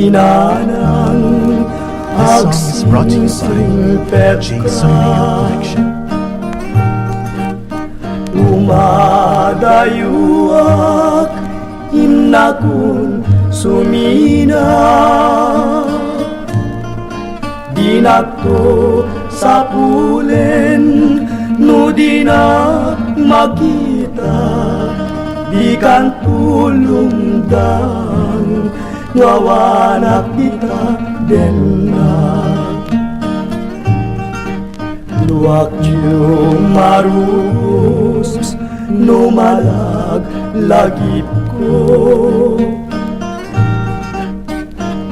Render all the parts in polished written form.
inanang This song is brought to you by agsilpet Jason Mayo Collection. Umadayuak inakun sumina dinakto sa pulen no di na makita di kan tulong dang ngawanak kita denna luwak yung marus numalag lagip ko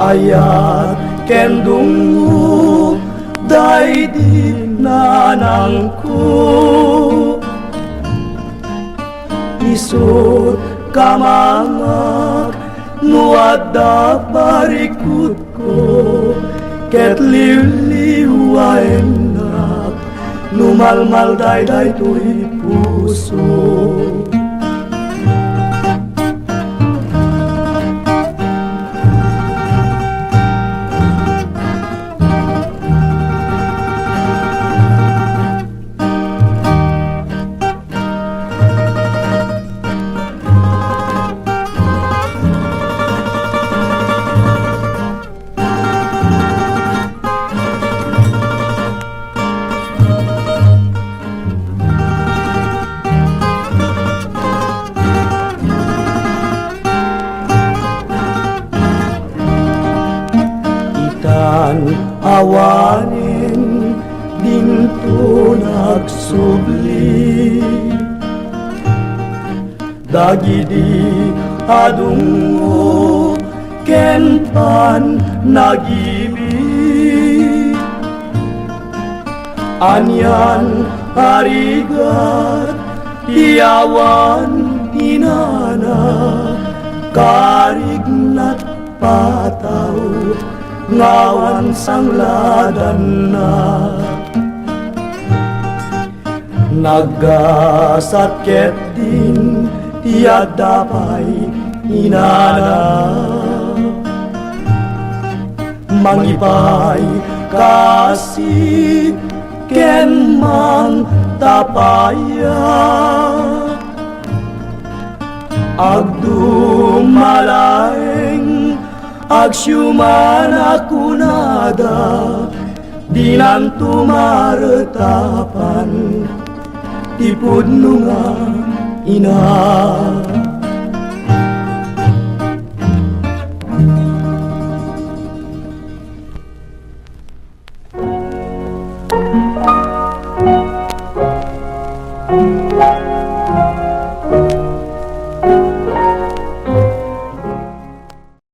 ayat kendungu day di nanang ko isot kamangak nuada parikut ko ket liw-liwain nak numalmal day to'y puso. Awanin dinto nagsubli dagidi adungo kenpan nagibi anyan harigat tiawan inana karignat pataw ngawan sang ladan na nagasatket din tiada pa'y inana mangipay kasi ken mang tapaya agdumalaeng agsyuman ako nada dinan tumaretapan tipod nunga ina